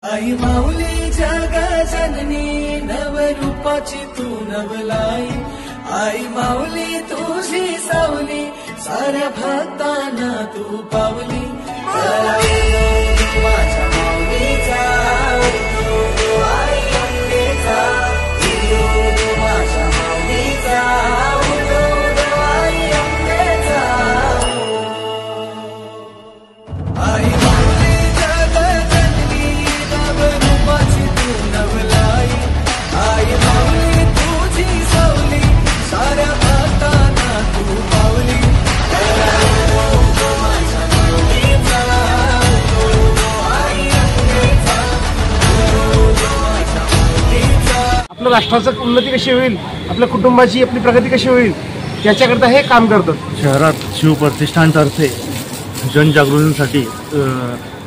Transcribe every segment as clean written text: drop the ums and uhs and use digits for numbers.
आई माऊली जग जननी नवरूपाची तू नवलाई, आई माऊली तुझी सावली साऱ्या भक्तांना तू पावली। माझ्या माऊलीचा आई अंबेचा, माझ्या माऊलीचा आई अंबेचा। आई माऊली जग जननी नवरूपाची तू नवलाई, आई माऊली तुझी सावली साऱ्या भक्तांना तू पावली। आपल्या राष्ट्राची उन्नती कशी होईल, आपल्या कुटुंबाची आपली प्रगती कशी होईल याच्याकरता हे काम करतात। शहरात शिवप्रतिष्ठानतर्फे जनजागृतीसाठी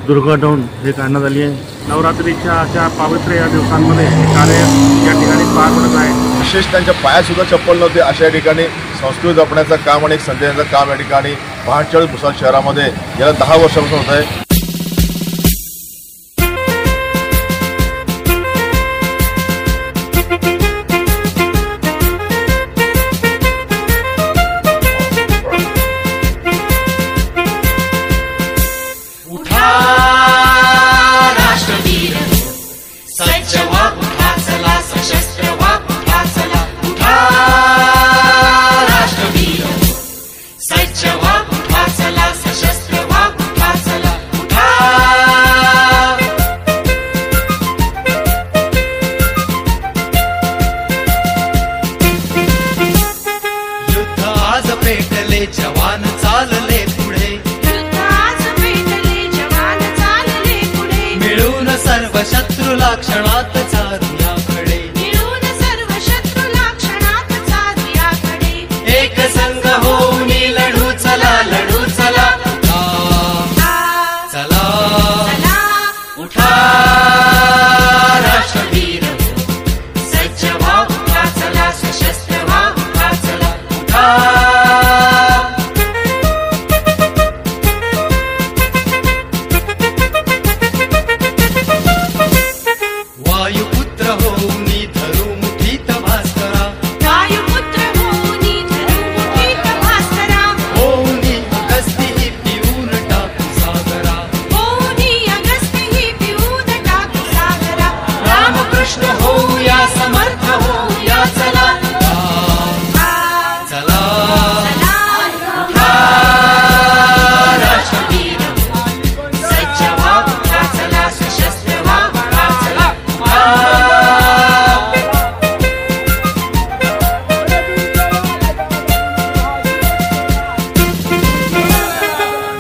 दुर्गा दौंड हे काढण्यात आली आहे। नवरात्रीच्या अशा पवित्र या दिवसांमध्ये कार्य या ठिकाणी पार पडत आहे। विशेष त्यांच्या पायात सुद्धा चप्पल नव्हते अशा ठिकाणी संस्कृती जपण्याचं काम आणि एक संदेशाचं काम या ठिकाणी 45 भुसावळ शहरामध्ये गेल्या 10 वर्षापासून होत आहे। जवान चालले पुढे, युद्धात पेटले जवान चालले पुढे, मिळून सर्व शत्रूला क्षणात चारूयाकडे, मिळून सर्व शत्रूला क्षणात चारूयाकडे। एक संघ होऊन लढू चला, लढू चला, चला चला उठा राष्ट्रवीर, सज्ज व्हा उठा चला, सशस्त्र व्हा उठा चला, उठा। वायुपुत्र होऊन धरू मुठीत भास्करा, वायुपुत्र होऊनी धरू मुठीत भास्करा, होऊनी अगस्ती पिऊन टाकू सागरा, होऊनी अगस्ती पिऊन टाकू सागरा। रामकृष्ण होऊया समर्थ होऊया चला, चला चला उठा राष्ट्रवीर, सज्ज व्हा उठा चला, सशस्त्र व्हा उठा चला, उठा।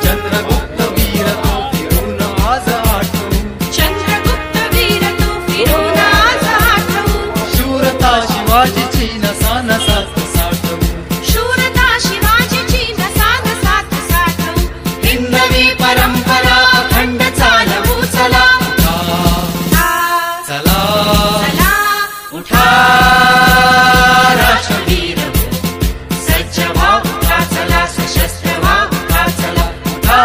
चंद्रगुप्त वीर तो फिरून आज आठवू, चंद्रगुप्त वीर तू फिरून आज आठवू, शूरता शिवाजीची नसा नसात साठवू, शूरता शिवाजीची नसात साथ साठवू, हिंदवी परंपरा अखंड चालवू चला, चला चला उठा राष्ट्रवीर, सज्ज व्हा उठा चला, सशस्त्र व्हा उठा चला, उठा।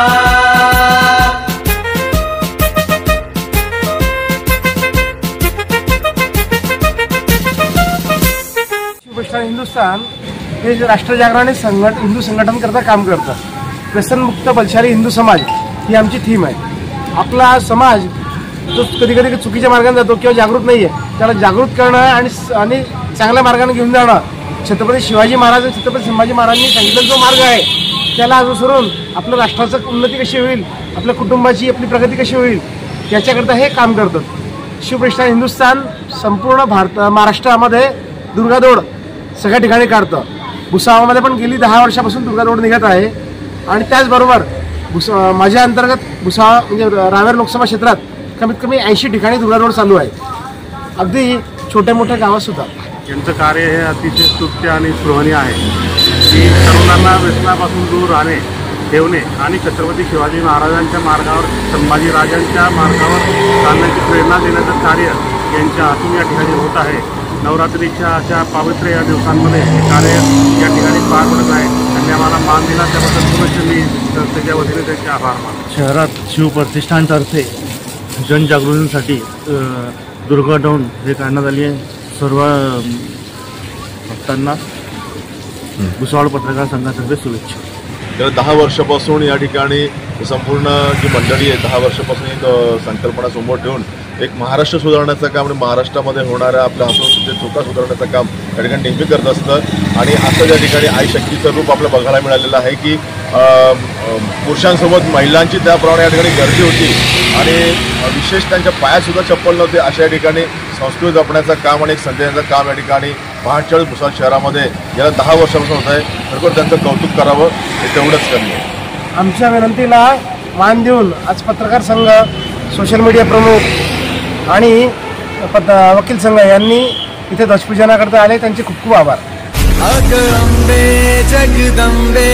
शिवप्रतिष्ठान हिंदुस्थान हे जे राष्ट्रजागरण हिंदू संघटन करता काम करतं। व्यसनमुक्त बलशाली हिंदू समाज ही आमची थीम आहे। आपला समाज जो कधी कधी चुकीच्या मार्गाने जातो किंवा जागृत नाही आहे, त्याला जागृत करणं आणि चांगल्या मार्गाने घेऊन जाणं, छत्रपती शिवाजी महाराज आणि छत्रपती संभाजी महाराजांनी सांगितलेला जो मार्ग आहे त्याला अनुसरून आपल्या राष्ट्राची उन्नती कशी होईल, आपल्या कुटुंबाची आपली प्रगती कशी होईल याच्याकरता हे काम करतात। शिवप्रतिष्ठान हिंदुस्थान संपूर्ण महाराष्ट्रामध्ये दुर्गा दौड सगळ्या ठिकाणी काढतं। भुसावळमध्ये पण गेली 10 वर्षापासून दुर्गा दौड निघत आहे आणि त्याचबरोबर माझ्या अंतर्गत भुसावळ म्हणजे रावेर लोकसभा क्षेत्रात कमीत कमी 80 ठिकाणी दुर्गा दौड चालू आहे, अगदी छोट्या मोठ्या गावात सुद्धा। यांचं कार्य हे अतिशय स्तुत्य आणि स्पृहणीय आहे की तरुणांना व्यसनापासून दूर राहणे ठेवणे आणि छत्रपती शिवाजी महाराजांच्या मार्गावर, संभाजीराजांच्या मार्गावर चालण्याची प्रेरणा देण्याचं कार्य यांच्या हातून या ठिकाणी होत आहे। नवरात्रीच्या अशा पवित्र या दिवसांमध्ये हे कार्य या ठिकाणी पार पडत आहे। त्यांनी आम्हाला मान दिला त्याबद्दल पुनश्च मी संस्थेच्या वतीने त्यांचे आभार मानतो। शहरात शिवप्रतिष्ठानतर्फे जनजागृतीसाठी दुर्गा दौंड हे काढण्यात आली आहे. सर्व भक्तांना भुसावळ पत्रकार संघातर्फे शुभेच्छा. गेल्या 10 वर्षापासून या ठिकाणी संपूर्ण जी मंडळी आहे 10 वर्षापासून एक संकल्पना समोर ठेवून एक महाराष्ट्र सुधारण्याचं काम आणि महाराष्ट्रामध्ये होणाऱ्या आपल्या हातून चुका सुधारण्याचं काम या ठिकाणी नेहमी करत असतं. आणि असं या ठिकाणी आई शक्तीचं रूप आपल्याला बघायला मिळालेलं आहे की पुरुषांसोबत महिलांची त्याप्रमाणे या ठिकाणी गर्दी होती आणि विशेष त्यांच्या पायातसुद्धा चप्पल नव्हते. अशा या ठिकाणी संस्कृती जपण्याचं काम आणि एक संदेशाचं काम या ठिकाणी 45 भुसावळ शहरामध्ये गेल्या 10 वर्षापासून होत आहे. खरोखर त्यांचं कौतुक करावं हे तेवढंच कमी. आमच्या विनंतीला मान देऊन आज पत्रकार संघ, सोशल मीडिया प्रमुख आणि वकील संघ यांनी इथे ध्वजपूजनाकरता आले. त्यांचे खूप खूप आभार. अग अंबे जगदंबे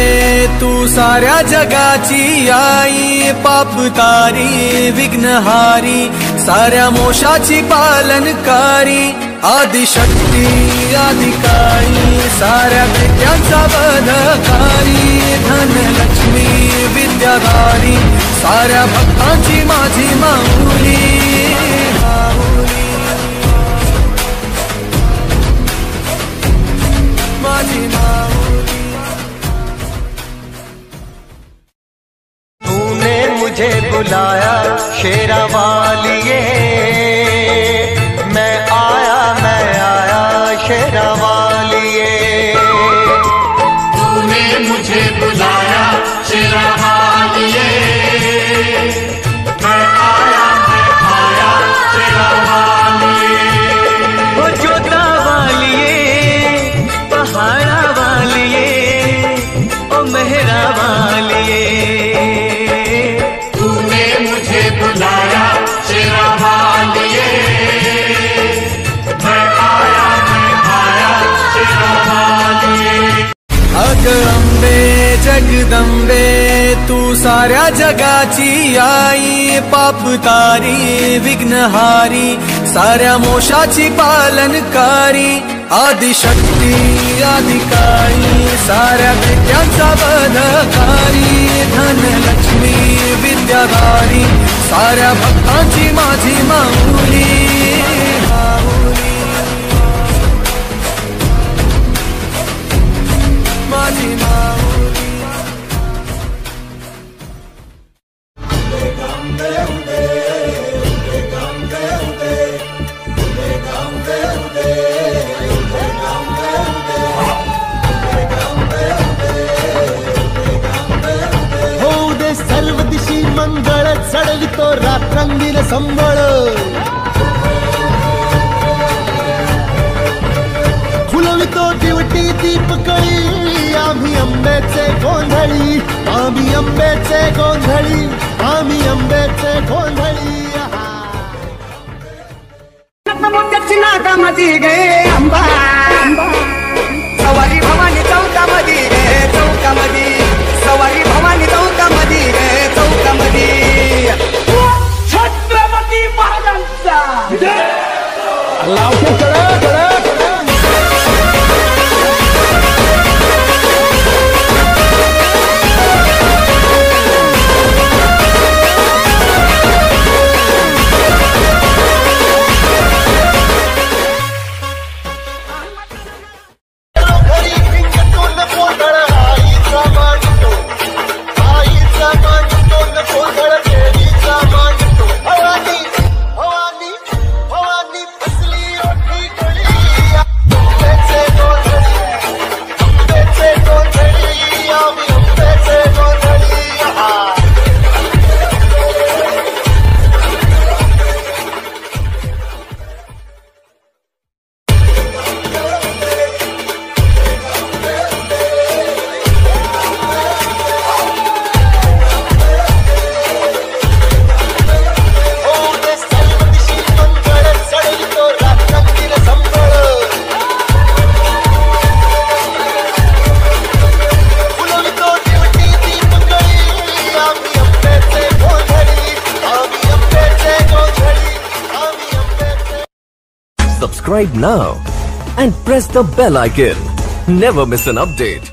तू साऱ्या जगाची आई, पाप तारी विघ्नहारी साऱ्या मोशाची पालनकारी, आदिशक्ती आदिकाळी साऱ्या विद्यांचा वधकारी, धनलक्ष्मी विद्याधारी साऱ्या भक्तांची माझी माऊली. तूने मुझे बुलाया शेरा वालिए, मैं आया शेरा वालिए. तूने मुझे बुलाया शेरा वालिए, मैं आया शेरा वालिए. ओ जोता वालिए, पहाड़ा वालिए, ओ मेहरा वालिए. तूने मुझे बुलाया शेरा वालिए, मैं आया शेरा वालिए. अग अंबे जगदंबे तू साऱ्या जगाची आई, पाप तारी विघ्नहारी साऱ्या मोशाची पालनकारी, आदिशक्ती आदिकाळी साऱ्या विद्यांचा वधकारी, धनलक्ष्मी विद्याधारी साऱ्या भक्तांची माझी माऊली. माझी माऊली. होऊ दे सर्व दिशी मंगळ, चढवितो रात्रंगील संबळ. फुलवितो दिवटी दीपकळी, आम्ही अंबेचे गोंधळी, आम्ही अंबेचे गोंधळी, आम्ही अंबेचे गोंधळी. नाकामध्ये गे अंबा सवारी भवानी चौकामध्ये गे चौकामध्ये, सवारी भवानी चौकामध्ये गे चौकामध्ये. छत्रपती महाराजांचा Subscribe now and press the bell icon. Never miss an update.